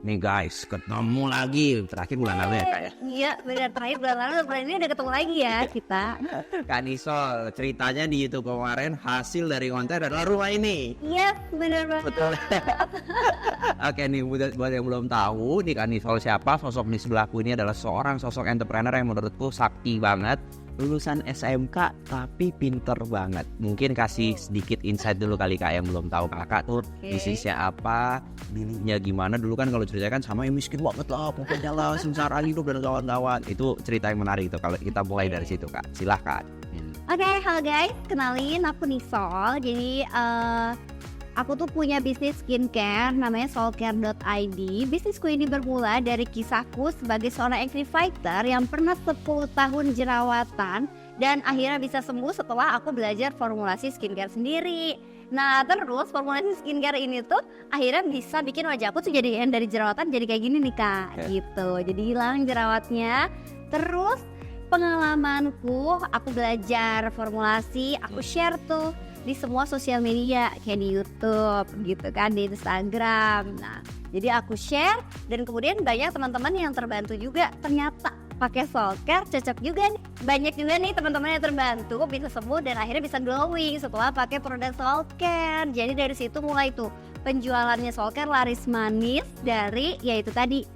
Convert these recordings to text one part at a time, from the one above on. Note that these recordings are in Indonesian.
Nih guys, ketemu lagi terakhir bulan lalu ya Kak ya? Iya benar, terakhir bulan lalu, bulan ini udah ketemu lagi ya kita. Kak Nisol, ceritanya di YouTube kemarin hasil dari konten adalah rumah ini. Iya benar banget. Betul. Oke nih, buat yang belum tahu nih Kak Nisol siapa, sosok di sebelahku ini adalah seorang sosok entrepreneur yang menurutku sakti banget. Lulusan SMK tapi pinter banget. Mungkin kasih sedikit insight dulu kali Kak yang belum tahu Kakak tuh bisnisnya apa, dulunya gimana. Dulu kan kalau cerita kan sama yang miskin banget lah, pokoknya lah sengsara hidup dan kawan-kawan. Itu cerita yang menarik tuh kalau kita mulai dari situ Kak. Silahkan. Oke, halo guys, kenalin aku Nisol. Jadi aku tuh punya bisnis skincare namanya soulcare.id. Bisnisku ini bermula dari kisahku sebagai seorang acne fighter yang pernah 10 tahun jerawatan dan akhirnya bisa sembuh setelah aku belajar formulasi skincare sendiri. Nah terus formulasi skincare ini tuh akhirnya bisa bikin wajahku tuh jadi yang dari jerawatan jadi kayak gini nih Kak, gitu. Jadi hilang jerawatnya. Terus pengalamanku, aku belajar formulasi, aku share tuh di semua sosial media kayak di YouTube gitu kan, di Instagram. Nah, jadi aku share dan kemudian banyak teman-teman yang terbantu juga. Ternyata pakai Soulcare cocok juga nih. Banyak juga nih teman-teman yang terbantu bisa sembuh dan akhirnya bisa glowing setelah pakai produk Soulcare. Jadi dari situ mulai tuh penjualannya Soulcare laris manis dari yaitu tadi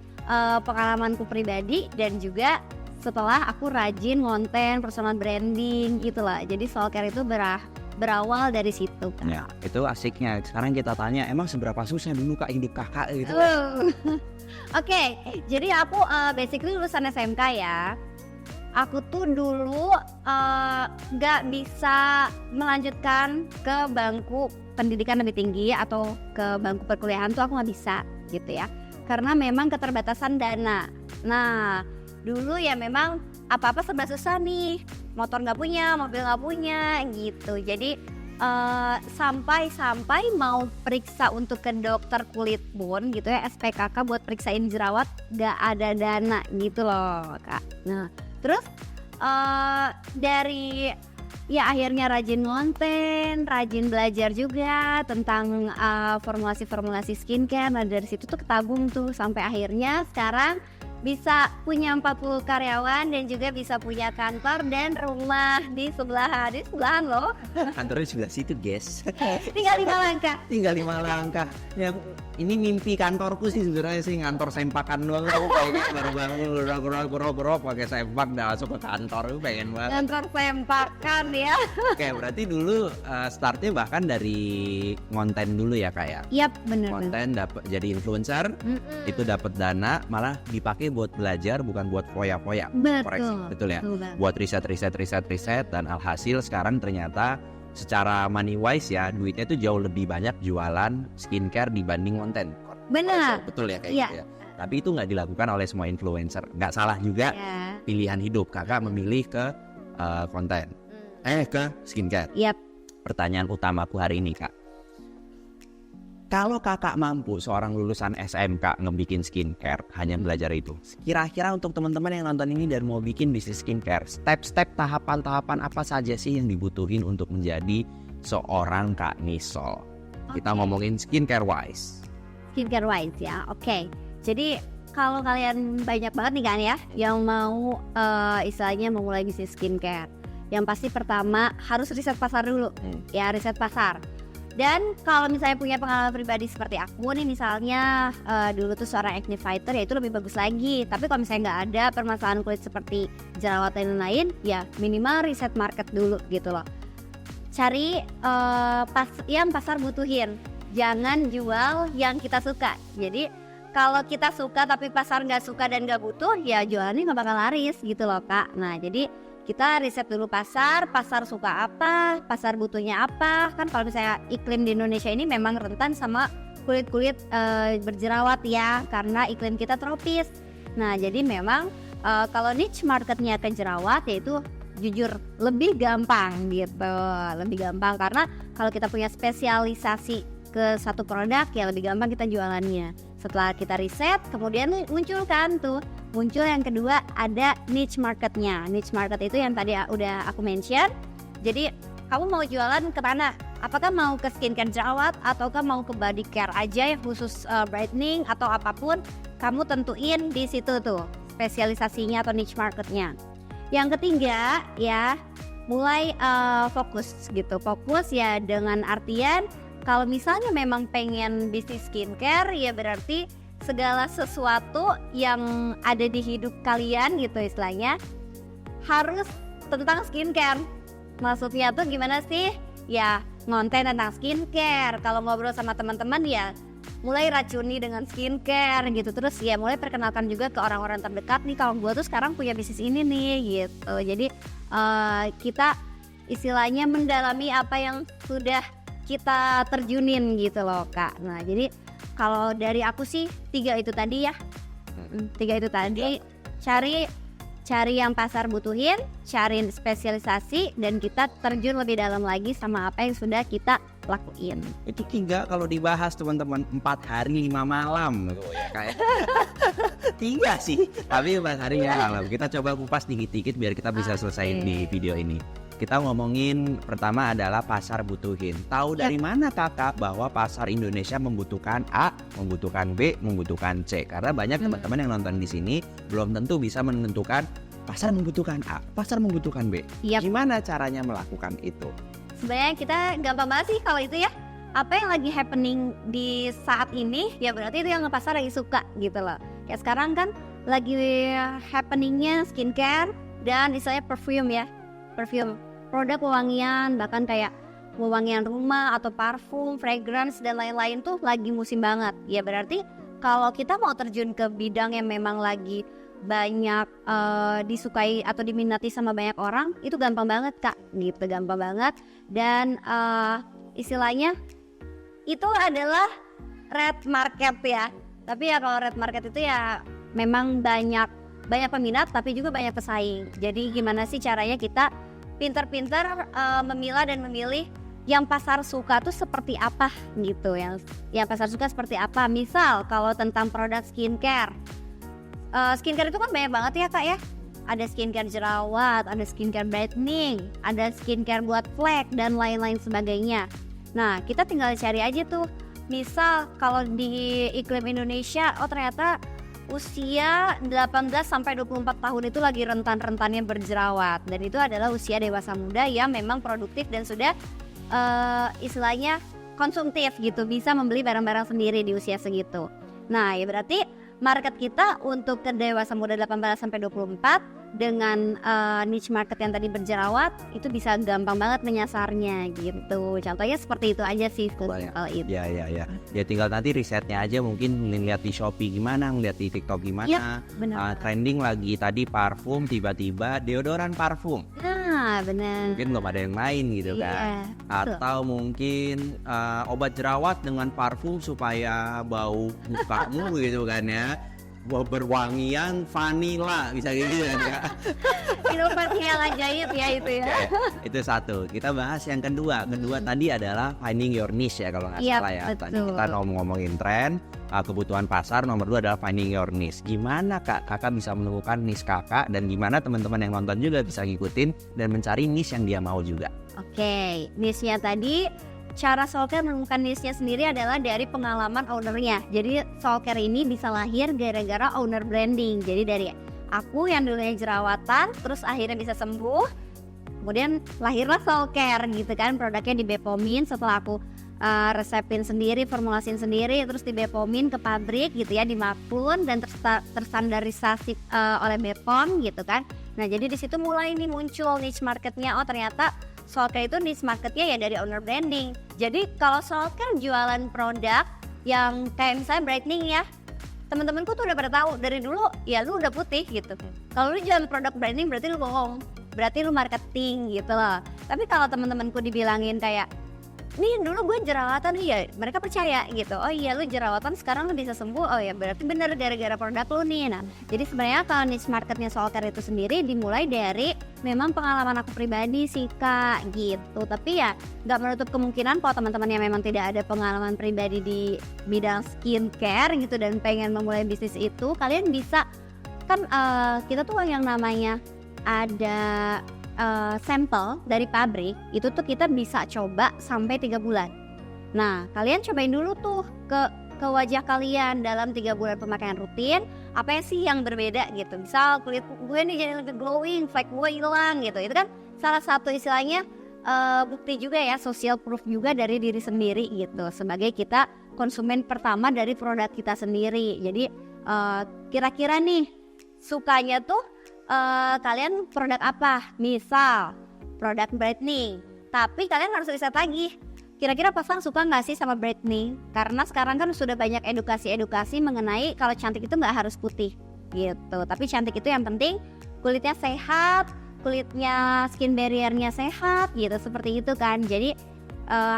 pengalamanku pribadi dan juga setelah aku rajin konten personal branding gitulah. Jadi Soulcare itu berawal dari situ kan. Ya, itu asiknya. Sekarang kita tanya, emang seberapa susah dulu Kak hidup Kakak gitu? Oke, jadi aku basically lulusan SMK ya. Aku tuh dulu gak bisa melanjutkan ke bangku pendidikan lebih tinggi atau ke bangku perkuliahan tuh aku gak bisa gitu ya. Karena memang keterbatasan dana. Nah, dulu ya memang apa-apa serba susah nih, motor nggak punya, mobil nggak punya gitu. Jadi sampai mau periksa untuk ke dokter kulit pun gitu ya, SPKK buat periksain jerawat nggak ada dana gitu loh Kak. Nah terus dari ya akhirnya rajin konten, rajin belajar juga tentang formulasi skincare. Nah dari situ tuh ketabung tuh sampai akhirnya sekarang bisa punya 40 karyawan dan juga bisa punya kantor dan rumah di sebelahan loh. Kantornya di sebelah situ guys. Tinggal 5 langkah. Tinggal 5 langkah. Ya, ini mimpi kantorku sih sebenarnya sih, ngantor sempakan doang. Aku pengen baru bangun pakai sempak dah masuk ke kantor, aku pengen banget. Kantor sempakan ya. Oke, berarti dulu startnya bahkan dari konten dulu ya Kak ya. Yap, bener. Konten dapat jadi influencer, itu dapat dana malah dipakai buat belajar bukan buat foya-foya. Betul ya. Buat riset dan alhasil sekarang ternyata secara money wise ya duitnya itu jauh lebih banyak jualan skincare dibanding konten. Benar. Betul ya kayak gitu ya. Tapi itu nggak dilakukan oleh semua influencer. Nggak salah juga pilihan hidup Kakak memilih ke konten. Ke skincare. Yap. Pertanyaan utamaku hari ini Kak. Kalau Kakak mampu seorang lulusan SMK ngebikin skincare hanya belajar itu, kira-kira untuk teman-teman yang nonton ini dan mau bikin bisnis skincare, step-step tahapan-tahapan apa saja sih yang dibutuhin untuk menjadi seorang Kak Nisol? Kita ngomongin skincare wise ya, oke. Jadi kalau kalian banyak banget nih kan ya yang mau istilahnya memulai bisnis skincare, yang pasti pertama harus riset pasar dulu. Ya, riset pasar. Dan kalau misalnya punya pengalaman pribadi seperti aku nih misalnya dulu tuh seorang acne fighter ya itu lebih bagus lagi. Tapi kalau misalnya nggak ada permasalahan kulit seperti jerawat dan lain-lain, ya minimal riset market dulu gitu loh. Cari yang pasar butuhin, jangan jual yang kita suka. Jadi kalau kita suka tapi pasar nggak suka dan nggak butuh, ya jualannya nggak bakal laris gitu loh Kak. Nah jadi kita riset dulu pasar suka apa, pasar butuhnya apa. Kan kalau misalnya iklim di Indonesia ini memang rentan sama kulit-kulit berjerawat ya, karena iklim kita tropis. Nah jadi memang kalau niche marketnya ke jerawat yaitu jujur lebih gampang gitu, lebih gampang karena kalau kita punya spesialisasi ke satu produk ya lebih gampang kita jualannya. Setelah kita riset kemudian muncul yang kedua ada niche marketnya. Niche market itu yang tadi udah aku mention. Jadi kamu mau jualan ke mana? apakah mau ke skincare jerawat ataukah mau ke body care aja yang khusus brightening atau apapun, kamu tentuin di situ tuh spesialisasinya atau niche marketnya. Yang ketiga ya, mulai fokus gitu. Fokus ya dengan artian kalau misalnya memang pengen bisnis skincare ya berarti segala sesuatu yang ada di hidup kalian gitu istilahnya harus tentang skincare. Maksudnya tuh gimana sih? Ya ngonten tentang skincare. Kalau ngobrol sama teman-teman ya mulai racuni dengan skincare gitu. Terus ya mulai perkenalkan juga ke orang-orang terdekat nih, kalau gue tuh sekarang punya bisnis ini nih gitu. Jadi kita istilahnya mendalami apa yang sudah kita terjunin gitu loh Kak. Nah jadi kalau dari aku sih 3 itu tadi ya. 3 itu tadi, cari yang pasar butuhin, cari spesialisasi, dan kita terjun lebih dalam lagi sama apa yang sudah kita lakuin. Itu 3 kalau dibahas teman-teman 4 hari 5 malam gitu ya kayak 3 sih, tapi 4 hari 5 malam. Kita coba kupas dikit-dikit biar kita bisa selesai di video ini. Kita ngomongin pertama adalah pasar butuhin. Tahu dari mana Kakak bahwa pasar Indonesia membutuhkan A, membutuhkan B, membutuhkan C? Karena banyak teman-teman yang nonton di sini belum tentu bisa menentukan pasar membutuhkan A, pasar membutuhkan B. Gimana caranya melakukan itu? Sebenarnya kita gampang banget sih kalau itu ya. Apa yang lagi happening di saat ini ya berarti itu yang pasar lagi suka gitu loh. Kayak sekarang kan lagi happeningnya skincare dan istilahnya perfume ya. Perfume, produk pewangian, bahkan kayak pewangian rumah atau parfum, fragrance dan lain-lain tuh lagi musim banget. Ya berarti kalau kita mau terjun ke bidang yang memang lagi banyak disukai atau diminati sama banyak orang, itu gampang banget Kak, gitu, gampang banget. Dan istilahnya itu adalah red market ya. Tapi ya kalau red market itu ya memang banyak peminat tapi juga banyak pesaing. Jadi gimana sih caranya kita pintar-pintar memilah dan memilih yang pasar suka tuh seperti apa gitu, yang pasar suka seperti apa. Misal kalau tentang produk skincare, skincare itu kan banyak banget ya Kak ya. Ada skincare jerawat, ada skincare brightening, ada skincare buat flek dan lain-lain sebagainya. Nah kita tinggal cari aja tuh. Misal kalau di iklim Indonesia, oh ternyata usia 18 sampai 24 tahun itu lagi rentan-rentannya berjerawat, dan itu adalah usia dewasa muda yang memang produktif dan sudah istilahnya konsumtif gitu, bisa membeli barang-barang sendiri di usia segitu. Nah ya berarti market kita untuk ke dewasa muda 18 sampai 24 dengan niche market yang tadi berjerawat itu bisa gampang banget menyasarnya gitu. Contohnya seperti itu aja sih kalau itu. Ya tinggal nanti risetnya aja, mungkin ngeliat di Shopee gimana, ngeliat di TikTok gimana. Trending lagi tadi parfum, tiba-tiba deodoran parfum. Nah benar. Mungkin belum ada yang lain gitu kan. Atau mungkin obat jerawat dengan parfum supaya bau mukamu gitu kan ya. Berwangian vanila bisa gitu kan ya. Inovasi yang ajaib ya itu ya. Itu satu. Kita bahas yang kedua. Kedua tadi adalah finding your niche ya kalau nggak salah ya. Betul. Tadi kita ngomongin tren, kebutuhan pasar. Nomor 2 adalah finding your niche. Gimana kakak bisa menemukan niche kakak, dan gimana teman-teman yang nonton juga bisa ngikutin dan mencari niche yang dia mau juga. Oke, niche-nya tadi, cara Soulcare menemukan niche-nya sendiri adalah dari pengalaman ownernya. Jadi Soulcare ini bisa lahir gara-gara owner branding. Jadi dari aku yang dulunya jerawatan, terus akhirnya bisa sembuh, kemudian lahirlah Soulcare gitu kan. Produknya di Bepomin setelah aku resepin sendiri, formulasin sendiri, terus di Bepomin ke pabrik gitu ya, di Makun dan terstandarisasi oleh Bepom gitu kan. Nah jadi di situ mulai nih muncul niche marketnya. Oh ternyata Soulcare itu niche marketnya ya dari owner branding. Jadi kalau Soulcare jualan produk yang kayak misalnya brightening ya, teman-temanku tuh udah pada tahu dari dulu ya lu udah putih gitu. Kalau lu jualan produk brightening berarti lu bohong, berarti lu marketing gitu loh. Tapi kalau teman-temanku dibilangin kayak nih dulu gue jerawatan, iya mereka percaya gitu. Oh iya lu jerawatan sekarang lu bisa sembuh, oh ya berarti bener gara-gara produk lu nih. Nah jadi sebenarnya kalau niche marketnya Soulcare itu sendiri dimulai dari memang pengalaman aku pribadi sih Kak gitu. Tapi ya gak menutup kemungkinan kalau teman-teman yang memang tidak ada pengalaman pribadi di bidang skincare gitu dan pengen memulai bisnis itu, kalian bisa kan kita tuh yang namanya ada sampel dari pabrik itu tuh kita bisa coba sampai 3 bulan. Nah, kalian cobain dulu tuh ke wajah kalian dalam 3 bulan pemakaian rutin, apa sih yang berbeda gitu. Misal kulit gue nih jadi lebih glowing, flek gue hilang gitu. Itu kan salah satu istilahnya bukti juga ya, social proof juga dari diri sendiri gitu. Sebagai kita konsumen pertama dari produk kita sendiri. Jadi kira-kira nih sukanya tuh kalian produk apa? Misal produk brightening, tapi kalian harus riset lagi. Kira-kira pasang suka nggak sih sama brightening? Karena sekarang kan sudah banyak edukasi mengenai kalau cantik itu nggak harus putih gitu. Tapi cantik itu yang penting kulitnya sehat, kulitnya skin barriernya sehat gitu, seperti itu kan. Jadi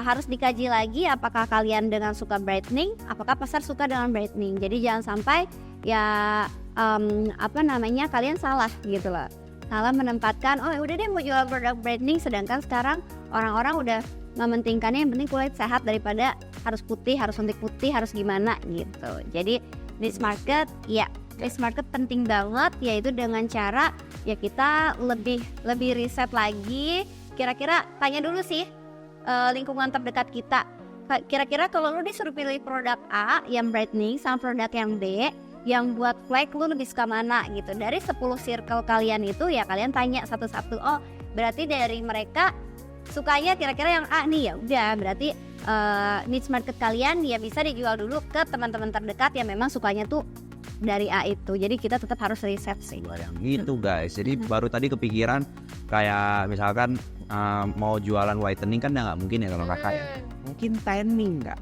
harus dikaji lagi apakah kalian dengan suka brightening, apakah pasar suka dengan brightening. Jadi jangan sampai ya kalian salah gitu loh. Salah menempatkan, oh udah deh mau jual produk brightening, sedangkan sekarang orang-orang udah mementingkannya yang penting kulit sehat daripada harus putih, harus suntik putih, harus gimana gitu. Jadi niche market penting banget, yaitu dengan cara ya kita lebih riset lagi. Kira-kira tanya dulu sih lingkungan terdekat kita. Kira-kira kalau lu disuruh pilih produk A yang brightening sama produk yang B yang buat flake, lu lebih suka mana gitu. Dari 10 circle kalian itu ya kalian tanya satu-satu. Oh berarti dari mereka sukanya kira-kira yang A nih, ya udah berarti niche market kalian ya bisa dijual dulu ke teman-teman terdekat yang memang sukanya tuh dari A itu. Jadi kita tetap harus riset sih. Yang itu guys. Jadi baru tadi kepikiran kayak misalkan mau jualan whitening kan udah nggak mungkin ya kalau kakak ya. Mungkin tanning nggak?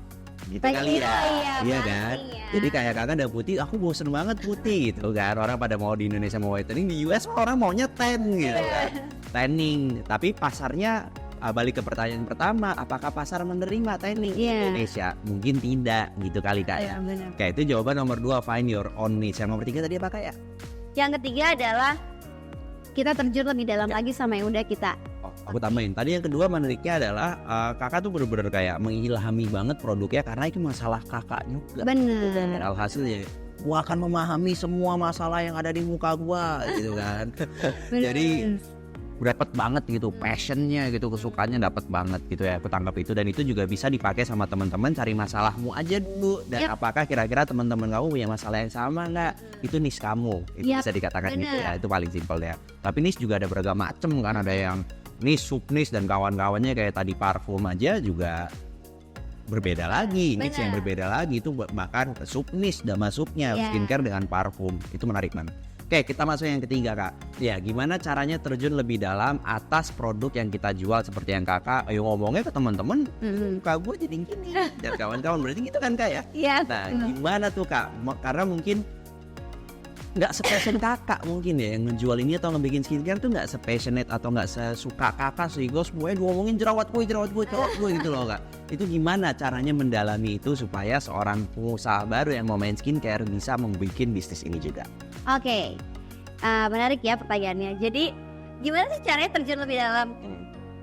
Gitu kali ya. Iya kan. Jadi kayak kakak udah putih, aku bosen banget putih gitu kan. Orang pada mau di Indonesia mau whitening, di US orang maunya tan gitu kan. Tanning. Tapi pasarnya balik ke pertanyaan pertama, apakah pasar menerima tanning di Indonesia? Mungkin tidak gitu kali kak ya. Kayak itu jawaban nomor 2, find your own niche. Yang nomor 3 tadi apa kak ya? Yang ketiga adalah kita terjun lebih dalam lagi sama yang udah kita. Aku tambahin. Tadi yang kedua menariknya adalah kakak tuh bener-bener kayak mengilhami banget produknya karena itu masalah kakak juga. Bener. Alhasil ya gua akan memahami semua masalah yang ada di muka gua gitu kan. Jadi dapat banget gitu passionnya gitu, kesukaannya dapat banget gitu ya. Aku tangkap itu, dan itu juga bisa dipakai sama teman-teman. Cari masalahmu aja dulu, dan apakah kira-kira teman-teman kamu punya masalah yang sama nggak, itu niche kamu, itu bisa dikatakan gitu ya. Itu paling simpel ya. Tapi niche juga ada beragam macam kan, ada yang niche, sub niche dan kawan-kawannya. Kayak tadi parfum aja juga berbeda lagi, niche yang berbeda lagi itu bahkan sub niche dan masuknya skincare dengan parfum. Itu menarik banget. Oke, kita masuk yang ketiga kak. Ya, gimana caranya terjun lebih dalam atas produk yang kita jual, seperti yang kakak ayo ngomongnya ke teman-teman, kak gue jadi gini dan kawan-kawan, berarti gitu kan kak ya? Iya. Nah, gimana tuh kak? Karena mungkin nggak sepassion kakak mungkin ya yang ngejual ini atau ngebikin skincare tuh nggak sepassionate atau nggak sesuka kakak sehingga semuanya ngomongin jerawat gue gitu loh kak. Itu gimana caranya mendalami itu supaya seorang pengusaha baru yang mau main skincare bisa membuat bisnis ini juga? Oke, menarik ya pertanyaannya. Jadi gimana sih caranya terjun lebih dalam?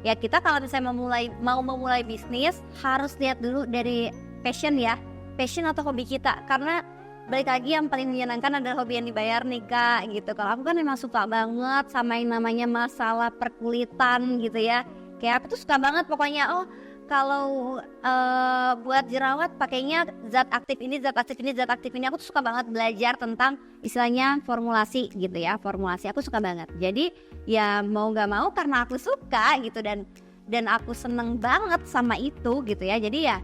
Ya kita kalau misalnya mau memulai bisnis harus lihat dulu dari passion ya, passion atau hobi kita. Karena balik lagi yang paling menyenangkan adalah hobi yang dibayar nih kak gitu. Kalau aku kan memang suka banget sama yang namanya masalah perkulitan gitu ya. Kayak aku tuh suka banget pokoknya, oh kalau buat jerawat pakainya zat aktif ini, aku tuh suka banget belajar tentang istilahnya formulasi gitu ya, formulasi aku suka banget. Jadi ya mau nggak mau karena aku suka gitu dan aku seneng banget sama itu gitu ya. Jadi ya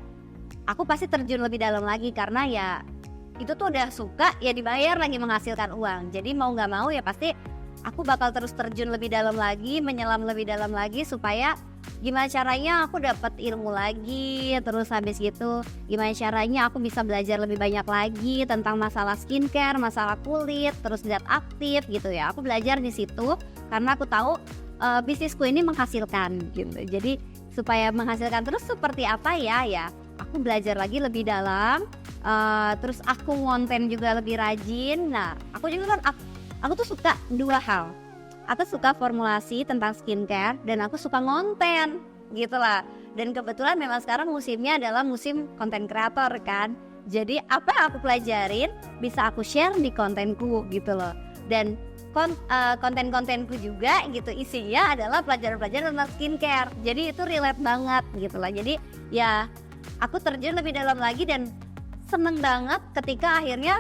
aku pasti terjun lebih dalam lagi karena ya itu tuh udah suka ya dibayar lagi menghasilkan uang. Jadi mau nggak mau ya pasti aku bakal terus terjun lebih dalam lagi, menyelam lebih dalam lagi supaya gimana caranya aku dapat ilmu lagi, terus habis gitu gimana caranya aku bisa belajar lebih banyak lagi tentang masalah skincare, masalah kulit, terus zat aktif gitu ya. Aku belajar di situ karena aku tahu bisnisku ini menghasilkan gitu. Jadi supaya menghasilkan terus seperti apa ya aku belajar lagi lebih dalam, terus aku ngonten juga lebih rajin. Nah aku juga kan aku tuh suka dua hal. Aku suka formulasi tentang skincare dan aku suka ngonten gitu lah. Dan kebetulan memang sekarang musimnya adalah musim konten kreator kan. Jadi apa yang aku pelajarin bisa aku share di kontenku gitu loh. Dan konten-kontenku juga gitu isinya adalah pelajaran-pelajaran tentang skincare. Jadi itu relate banget gitu lah. Jadi ya aku terjun lebih dalam lagi dan seneng banget ketika akhirnya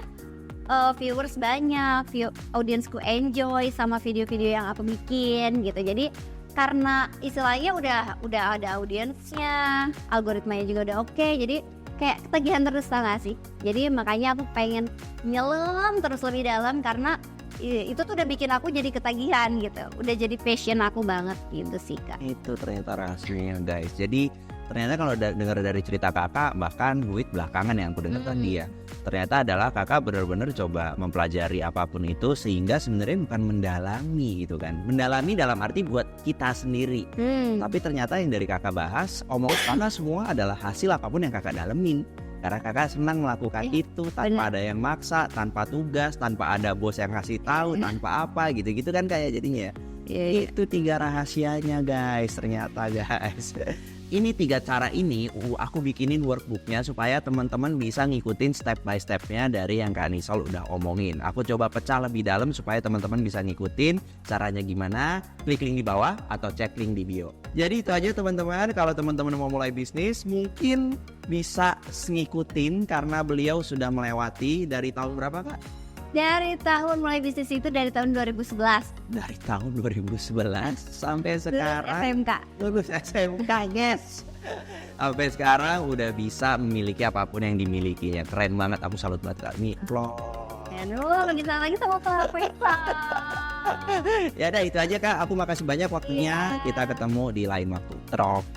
viewers banyak, audiensku enjoy sama video-video yang aku bikin gitu. Jadi karena istilahnya udah ada audiensnya, algoritmanya juga udah oke, jadi kayak ketagihan terus, tau gak sih? Jadi makanya aku pengen nyelam terus lebih dalam karena itu tuh udah bikin aku jadi ketagihan gitu, udah jadi passion aku banget gitu sih Kak. Itu ternyata rahasianya guys. Jadi ternyata kalau dengar dari cerita kakak, bahkan duit belakangan yang aku dengar tadi ya, ternyata adalah kakak benar-benar coba mempelajari apapun itu sehingga sebenarnya bukan mendalami gitu kan, mendalami dalam arti buat kita sendiri, tapi ternyata yang dari kakak bahas, omongan kakak semua adalah hasil apapun yang kakak dalemin. Karena kakak senang melakukan itu tanpa ada yang maksa, tanpa tugas, tanpa ada bos yang ngasih tahu, tanpa apa gitu-gitu kan kayak jadinya. Itu 3 rahasianya guys, ternyata guys. Ini 3 cara ini aku bikinin workbooknya supaya teman-teman bisa ngikutin step by stepnya dari yang Kak Nisol udah omongin. Aku coba pecah lebih dalam supaya teman-teman bisa ngikutin caranya gimana. Klik link di bawah atau cek link di bio. Jadi itu aja teman-teman. Kalau teman-teman mau mulai bisnis mungkin bisa ngikutin karena beliau sudah melewati dari tahun berapa Kak? Dari tahun mulai bisnis itu dari tahun 2011. Dari tahun 2011 sampai sekarang SMK. lulus SMK guys. Sampai sekarang udah bisa memiliki apapun yang dimilikinya. Keren banget, aku salut banget Kak. Nih vlog. Lebih senang lagi sama Kak Faisal. Ya udah itu aja Kak. Aku makasih banyak waktunya. Kita ketemu di lain waktu. Terok.